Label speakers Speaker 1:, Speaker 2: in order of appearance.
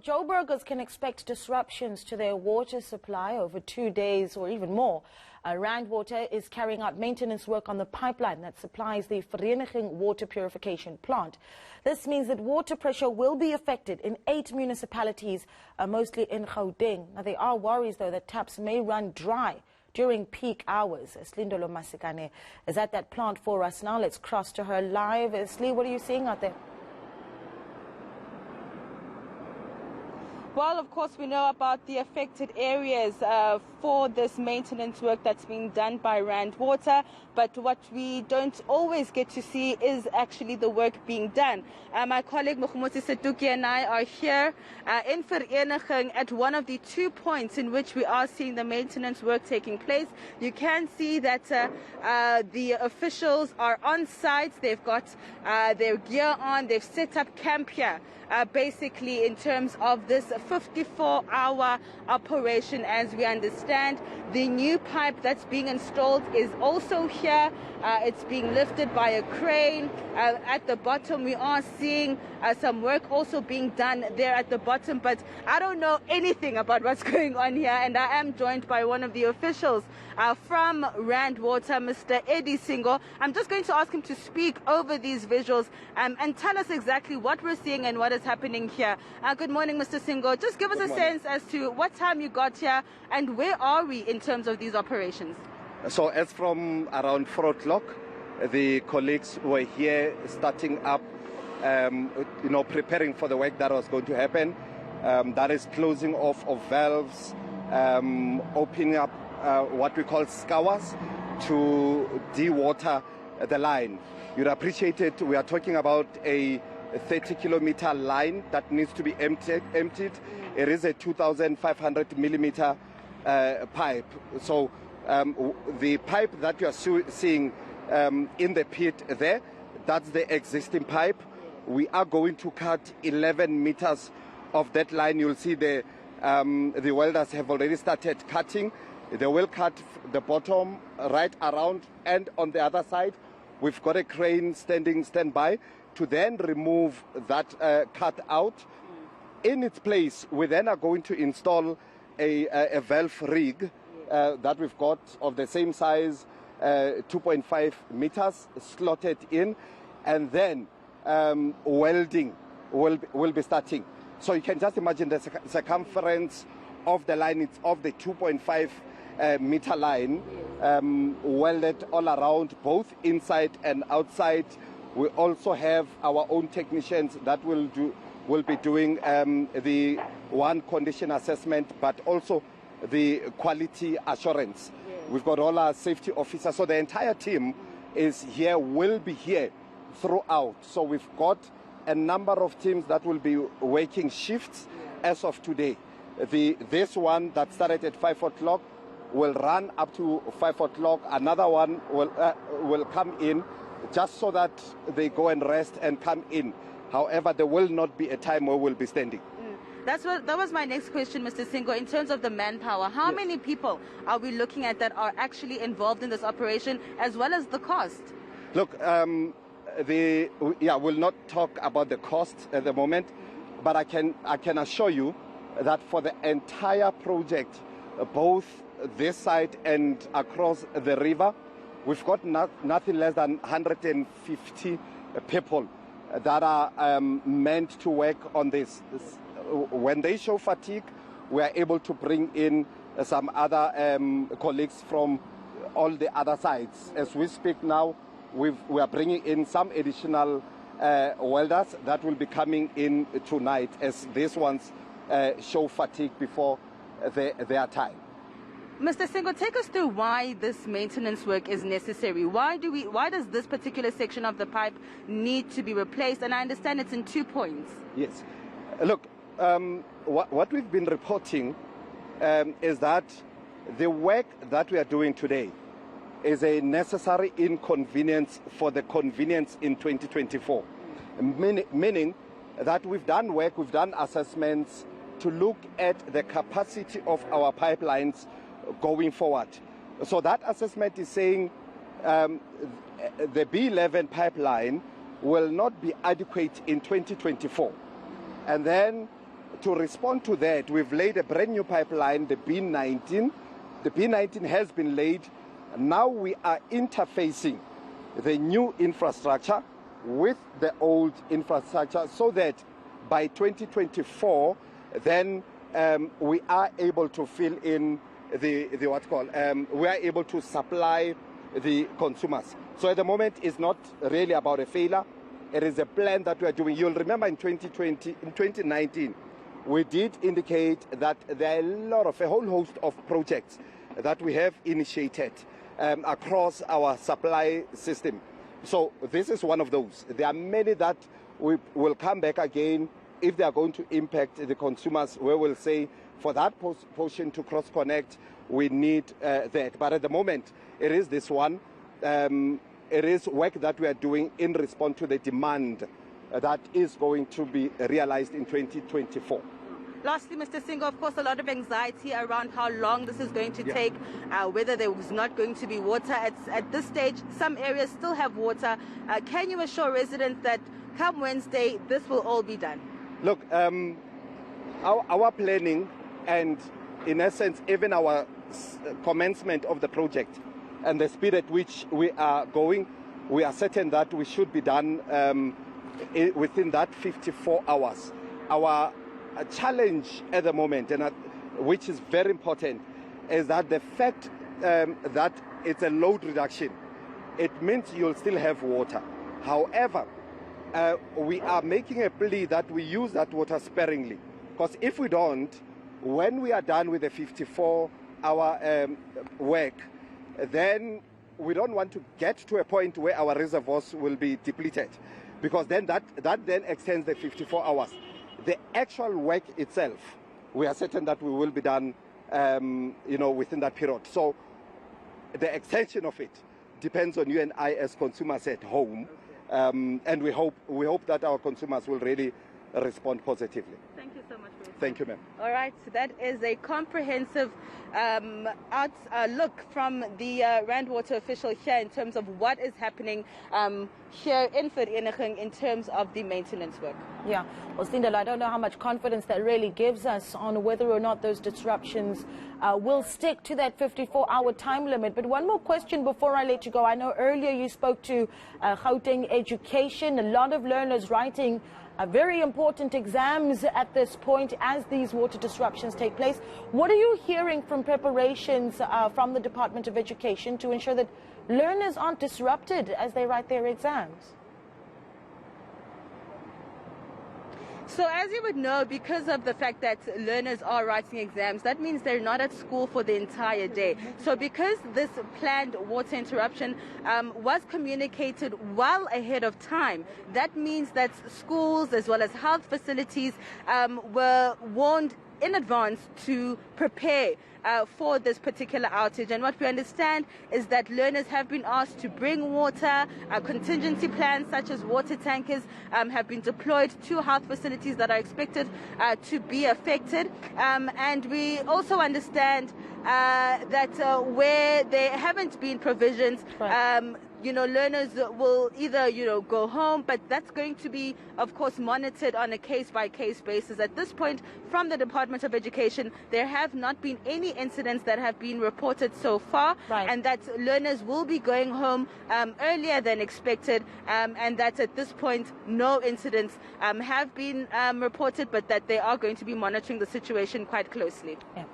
Speaker 1: Joburg'S can expect disruptions to their water supply over 2 days or even more. Rand Water is carrying out maintenance work on the pipeline that supplies the Vereeniging water purification plant. This means that water pressure will be affected in 8 municipalities, mostly in Gauteng. Now, there are worries, though, that taps may run dry during peak hours. Silindelo Masikane is at that plant for us now. Let's cross to her live. Slee, what are you seeing out there?
Speaker 2: Well, of course, we know about the affected areas for this maintenance work that's being done by Rand Water, but what we don't always get to see is actually the work being done. My colleague Mokhumoti Setuki and I are here in Vereeniging at one of the 2 points in which we are seeing the maintenance work taking place. You can see that the officials are on site. They've got their gear on. They've set up camp here, basically in terms of this 54-hour operation. As we understand, the new pipe that's being installed is also here. It's being lifted by a crane. At the bottom, we are seeing some work also being done there at the bottom, but I don't know anything about what's going on here, and I am joined by one of the officials from Rand Water, Mr. SINGO. I'm just going to ask him to speak over these visuals and tell us exactly what we're seeing and what is happening here. Good morning, Mr. SINGO. Just give us a sense as to what time you got here and where are we in terms of these operations.
Speaker 3: So as from around 4 o'clock, the colleagues were here starting up, preparing for the work that was going to happen. That is closing off of valves, opening up what we call scours to de-water the line. You'd appreciate it. We are talking about a 30-kilometer line that needs to be emptied. It is a 2,500 millimeter pipe. So the pipe that you are seeing in the pit there, that's the existing pipe. We are going to cut 11 meters of that line. You'll see the welders have already started cutting. They will cut the bottom right around, and on the other side, we've got a crane standby to then remove that cut out. In its place, we then are going to install a valve rig that we've got of the same size, 2.5 meters slotted in, and then welding will be starting. So you can just imagine the circumference of the line. It's of the 2.5 meter line, welded all around, both inside and outside. We also have our own technicians that will be doing the one condition assessment, but also the quality assurance. We've got all our safety officers, so the entire team is here, will be here throughout. So we've got a number of teams that will be working shifts as of today. This one that started at 5 o'clock will run up to 5 o'clock. Another one will come in just so that they go and rest and come in. However, there will not be a time where we'll be standing.
Speaker 2: That was my next question, Mr. SINGO. In terms of the manpower, how many people are we looking at that are actually involved in this operation, as well as the cost?
Speaker 3: Look, we'll not talk about the cost at the moment, but I can assure you that for the entire project, both this side and across the river, we've got nothing less than 150 people that are meant to work on this. When they show fatigue, we are able to bring in some other colleagues from all the other sides. As we speak now, we are bringing in some additional welders that will be coming in tonight, as these ones show fatigue before their time.
Speaker 2: Mr. SINGO, take us through why this maintenance work is necessary. Why does this particular section of the pipe need to be replaced? And I understand it's in 2 points.
Speaker 3: Yes. Look, what we've been reporting is that the work that we are doing today is a necessary inconvenience for the convenience in 2024. Meaning that we've done work, we've done assessments to look at the capacity of our pipelines going forward. So that assessment is saying the B11 pipeline will not be adequate in 2024. And then to respond to that, we've laid a brand new pipeline, the B19. The B19 has been laid. Now we are interfacing the new infrastructure with the old infrastructure so that by 2024, then we are able to fill in we are able to supply the consumers. So at the moment, it's not really about a failure. It is a plan that we are doing. You'll remember in 2019, we did indicate that there are a whole host of projects that we have initiated across our supply system. So this is one of those. There are many that we will come back again if they are going to impact the consumers, we will say for that portion to cross-connect, we need that. But at the moment, it is this one. It is work that we are doing in response to the demand that is going to be realized in 2024.
Speaker 2: Lastly, Mr. SINGO, of course, a lot of anxiety around how long this is going to take, whether there was not going to be water. At this stage, some areas still have water. Can you assure residents that come Wednesday, this will all be done?
Speaker 3: Look, our planning and, in essence, even our commencement of the project and the speed at which we are going, we are certain that we should be done within that 54 hours. Our challenge at the moment, and which is very important, is that the fact that it's a load reduction, it means you'll still have water. However, we are making a plea that we use that water sparingly, because if we don't, when we are done with the 54-hour work, then we don't want to get to a point where our reservoirs will be depleted, because then that then extends the 54 hours. The actual work itself, we are certain that we will be done, within that period. So the extension of it depends on you and I as consumers at home, and we hope that our consumers will really respond positively.
Speaker 2: Thank you so much for your time.
Speaker 3: Thank you, ma'am.
Speaker 2: All right, so that is a comprehensive look from the Rand Water official here in terms of what is happening here in Vereeniging in terms of the maintenance work.
Speaker 1: Yeah, well, Silindelo, I don't know how much confidence that really gives us on whether or not those disruptions will stick to that 54-hour time limit. But one more question before I let you go. I know earlier you spoke to Gauteng Education, a lot of learners writing very important exams at this point as these water disruptions take place. What are you hearing from preparations from the Department of Education to ensure that learners aren't disrupted as they write their exams?
Speaker 2: So as you would know, because of the fact that learners are writing exams, that means they're not at school for the entire day. So because this planned water interruption was communicated well ahead of time, that means that schools as well as health facilities were warned in advance to prepare for this particular outage. And what we understand is that learners have been asked to bring water. Contingency plans such as water tankers have been deployed to health facilities that are expected to be affected. And we also understand that where there haven't been provisions, learners will either, go home, but that's going to be, of course, monitored on a case-by-case basis. At this point, from the Department of Education, there have not been any incidents that have been reported so far, and that learners will be going home earlier than expected, and that at this point, no incidents have been reported, but that they are going to be monitoring the situation quite closely.
Speaker 1: Yeah.